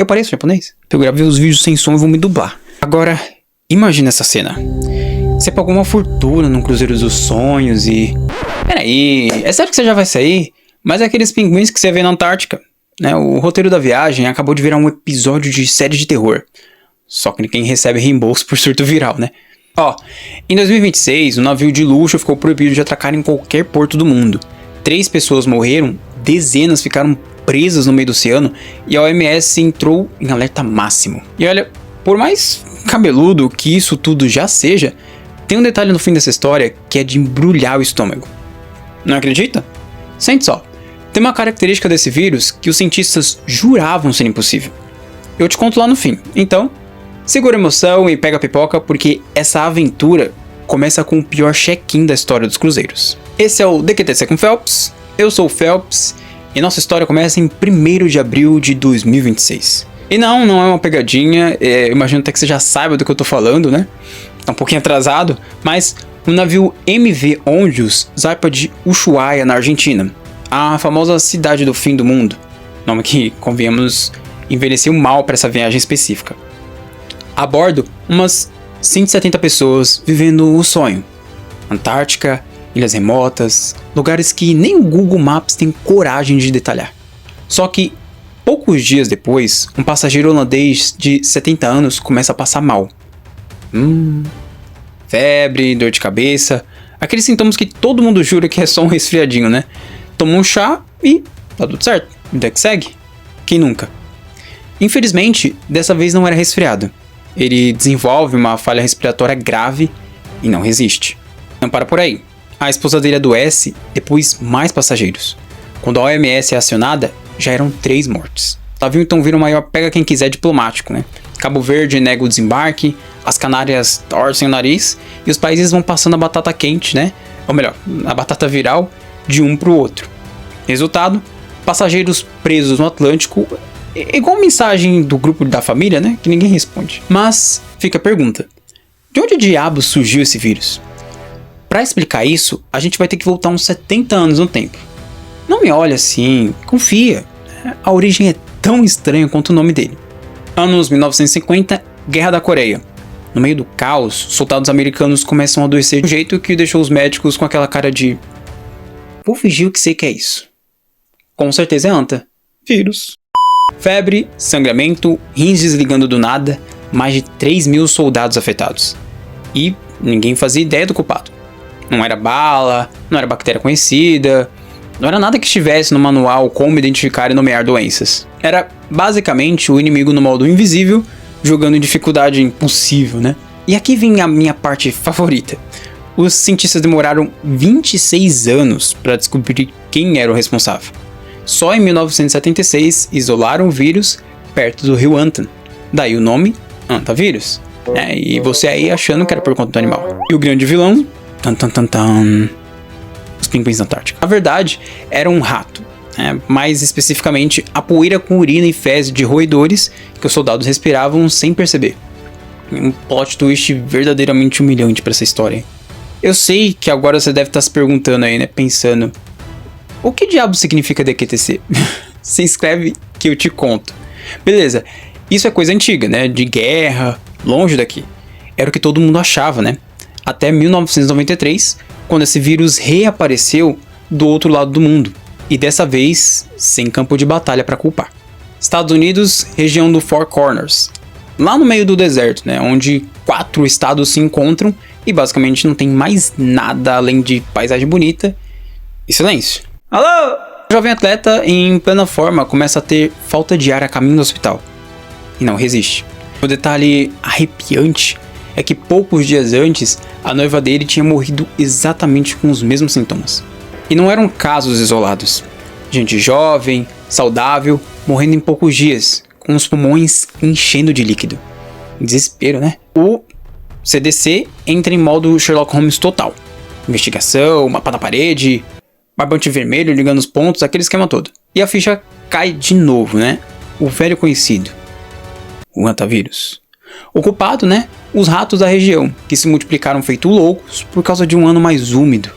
Eu pareço japonês? Eu gravei os vídeos sem som e vou me dublar. Agora, imagina essa cena. Você pagou uma fortuna num cruzeiro dos sonhos e... Peraí, é sério que você já vai sair? Mas é aqueles pinguins que você vê na Antártica, né? O roteiro da viagem acabou de virar um episódio de série de terror. Só que quem recebe reembolso por surto viral, né? Ó, em 2026, um navio de luxo ficou proibido de atracar em qualquer porto do mundo. 3 pessoas morreram, dezenas ficaram presas no meio do oceano e a OMS entrou em alerta máximo. E olha, por mais cabeludo que isso tudo já seja, tem um detalhe no fim dessa história que é de embrulhar o estômago. Não acredita? Sente só, tem uma característica desse vírus que os cientistas juravam ser impossível. Eu te conto lá no fim, então segura a emoção e pega a pipoca porque essa aventura começa com o pior check-in da história dos cruzeiros. Esse é o DQTC com Phelps, eu sou o Phelps e nossa história começa em 1º de abril de 2026. E não é uma pegadinha, eu imagino até que você já saiba do que eu tô falando, né? Tá um pouquinho atrasado, mas o navio MV Ondius zarpa de Ushuaia, na Argentina, a famosa cidade do fim do mundo, nome que, convenhamos, envelheceu mal para essa viagem específica. A bordo, umas 170 pessoas vivendo o sonho. Antártica, ilhas remotas, lugares que nem o Google Maps tem coragem de detalhar. Só que, poucos dias depois, um passageiro holandês de 70 anos começa a passar mal. Febre, dor de cabeça, aqueles sintomas que todo mundo jura que é só um resfriadinho, né? Toma um chá e tá tudo certo, vida que segue. Quem nunca? Infelizmente, dessa vez não era resfriado. Ele desenvolve uma falha respiratória grave e não resiste. Não para por aí. A esposa dele adoece, depois mais passageiros. Quando a OMS é acionada, já eram 3 mortes. O navio então vira o maior pega-quem-quiser diplomático, né? Cabo Verde nega o desembarque, as Canárias torcem o nariz e os países vão passando a batata quente, né? Ou melhor, a batata viral de um pro outro. Resultado, passageiros presos no Atlântico, igual a mensagem do grupo da família, né? Que ninguém responde. Mas fica a pergunta, de onde diabos surgiu esse vírus? Para explicar isso, a gente vai ter que voltar uns 70 anos no tempo. Não me olha assim, confia. A origem é tão estranha quanto o nome dele. Anos 1950, Guerra da Coreia. No meio do caos, soldados americanos começam a adoecer de um jeito que deixou os médicos com aquela cara de... Vou fingir o que sei que é isso. Com certeza é anta. Vírus. Febre, sangramento, rins desligando do nada, mais de 3.000 soldados afetados. E ninguém fazia ideia do culpado. Não era bala, não era bactéria conhecida, não era nada que estivesse no manual como identificar e nomear doenças. Era basicamente o inimigo no modo invisível, jogando em dificuldade impossível, né? E aqui vem a minha parte favorita. Os cientistas demoraram 26 anos para descobrir quem era o responsável. Só em 1976 isolaram o vírus perto do rio Antan. Daí o nome, Antavírus. E você aí achando que era por conta do animal. E o grande vilão... Os pinguins da Antártica. A verdade, era um rato. Mais especificamente, a poeira com urina e fezes de roedores que os soldados respiravam sem perceber. Um plot twist verdadeiramente humilhante para essa história. Eu sei que agora você deve estar se perguntando aí, né? Pensando... O que diabo significa DQTC? Se inscreve que eu te conto. Beleza, isso é coisa antiga, né? De guerra, longe daqui. Era o que todo mundo achava, né? Até 1993, quando esse vírus reapareceu do outro lado do mundo. E dessa vez, sem campo de batalha para culpar. Estados Unidos, região do Four Corners. Lá no meio do deserto, né? Onde 4 estados se encontram e basicamente não tem mais nada além de paisagem bonita e silêncio. Alô? O jovem atleta, em plena forma, começa a ter falta de ar a caminho do hospital. E não resiste. O detalhe arrepiante é que poucos dias antes, a noiva dele tinha morrido exatamente com os mesmos sintomas. E não eram casos isolados. Gente jovem, saudável, morrendo em poucos dias, com os pulmões enchendo de líquido. Desespero, né? O CDC entra em modo Sherlock Holmes total. Investigação, mapa na parede, barbante vermelho ligando os pontos, aquele esquema todo. E a ficha cai de novo, né? O velho conhecido. O Antavírus. O culpado, né? Os ratos da região, que se multiplicaram feito loucos por causa de um ano mais úmido.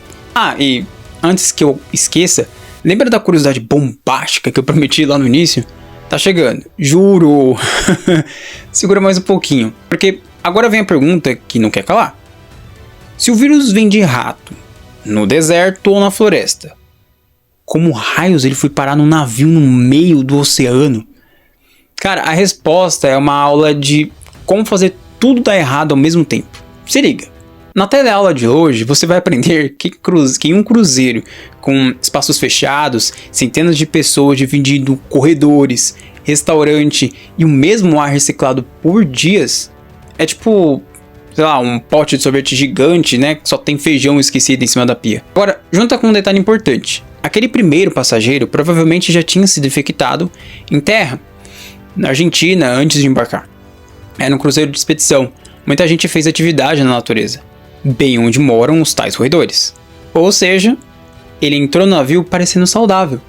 E antes que eu esqueça, lembra da curiosidade bombástica que eu prometi lá no início? Tá chegando. Juro. Segura mais um pouquinho. Porque agora vem a pergunta que não quer calar. Se o vírus vem de rato, no deserto ou na floresta, como raios ele foi parar num navio no meio do oceano? Cara, a resposta é uma aula de como fazer tudo dar errado ao mesmo tempo. Se liga. Na teleaula de hoje, você vai aprender que em um cruzeiro com espaços fechados, centenas de pessoas dividindo corredores, restaurante e o mesmo ar reciclado por dias, é tipo, sei lá, um pote de sorvete gigante, né, que só tem feijão esquecido em cima da pia. Agora, junta com um detalhe importante. Aquele primeiro passageiro provavelmente já tinha sido infectado em terra, na Argentina, antes de embarcar. Era um cruzeiro de expedição. Muita gente fez atividade na natureza, bem onde moram os tais roedores. Ou seja, ele entrou no navio parecendo saudável,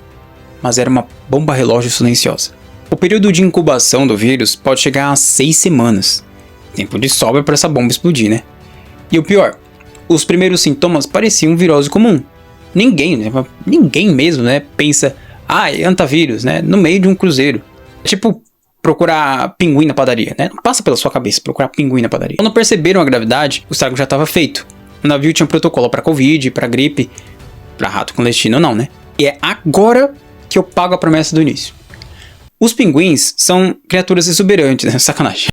mas era uma bomba relógio silenciosa. O período de incubação do vírus pode chegar a 6 semanas. Tempo de sobra para essa bomba explodir, né? E o pior, os primeiros sintomas pareciam virose comum. Ninguém mesmo, né, pensa, é antavírus, né, no meio de um cruzeiro. É tipo procurar pinguim na padaria, né? Não passa pela sua cabeça procurar pinguim na padaria. Quando perceberam a gravidade, o estrago já estava feito. O navio tinha um protocolo para Covid, para gripe, para rato clandestino não, né? E é agora que eu pago a promessa do início. Os pinguins são criaturas exuberantes, né? Sacanagem.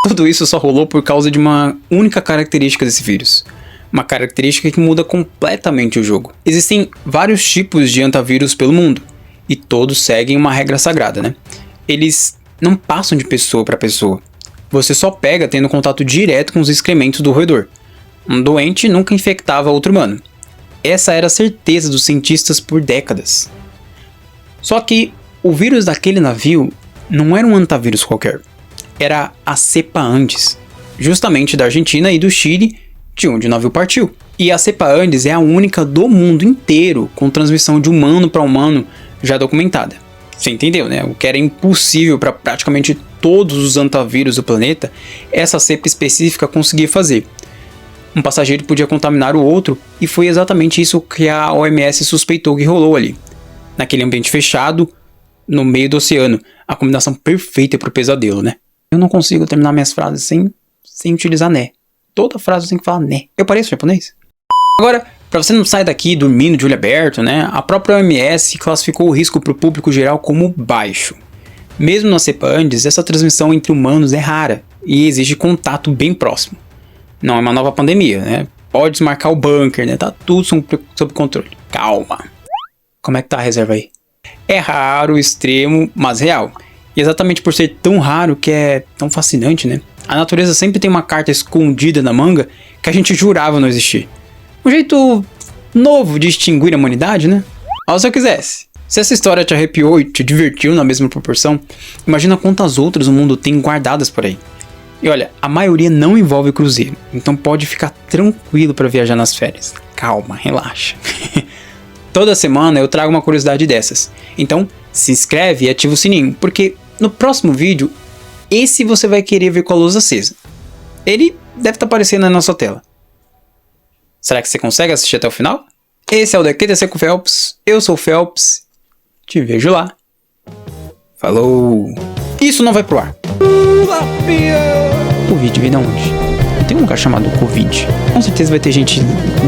Tudo isso só rolou por causa de uma única característica desse vírus. Uma característica que muda completamente o jogo. Existem vários tipos de antavírus pelo mundo, e todos seguem uma regra sagrada, né? Eles não passam de pessoa para pessoa. Você só pega tendo contato direto com os excrementos do roedor. Um doente nunca infectava outro humano. Essa era a certeza dos cientistas por décadas. Só que o vírus daquele navio não era um antavírus qualquer. Era a cepa Andes, justamente da Argentina e do Chile, de onde o navio partiu. E a cepa Andes é a única do mundo inteiro com transmissão de humano para humano já documentada. Você entendeu, né? O que era impossível para praticamente todos os antavírus do planeta, essa cepa específica conseguia fazer. Um passageiro podia contaminar o outro, e foi exatamente isso que a OMS suspeitou que rolou ali. Naquele ambiente fechado, no meio do oceano. A combinação perfeita para o pesadelo, né? Eu não consigo terminar minhas frases sem utilizar né. Toda frase tem que falar né. Eu pareço japonês? Agora, para você não sair daqui dormindo de olho aberto, né, a própria OMS classificou o risco para o público geral como baixo. Mesmo na cepa Andes, essa transmissão entre humanos é rara e exige contato bem próximo. Não é uma nova pandemia, né? Pode desmarcar o bunker, né? Tá tudo sob controle. Calma. Como é que tá a reserva aí? É raro, extremo, mas real. E exatamente por ser tão raro que é tão fascinante, né? A natureza sempre tem uma carta escondida na manga que a gente jurava não existir. Um jeito novo de extinguir a humanidade, né? Ó, se eu quisesse. Se essa história te arrepiou e te divertiu na mesma proporção, imagina quantas outras o mundo tem guardadas por aí. E olha, a maioria não envolve cruzeiro, então pode ficar tranquilo para viajar nas férias. Calma, relaxa. Toda semana eu trago uma curiosidade dessas. Então, se inscreve e ativa o sininho, porque no próximo vídeo, esse você vai querer ver com a luz acesa. Ele deve estar aparecendo aí na sua tela. Será que você consegue assistir até o final? Esse é o DQTC com Phelps. Eu sou o Phelps. Te vejo lá. Falou. Isso não vai pro ar. Covid vem da onde? Não tem um lugar chamado Covid. Com certeza vai ter gente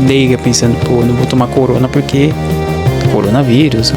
leiga pensando, pô, não vou tomar corona porque coronavírus.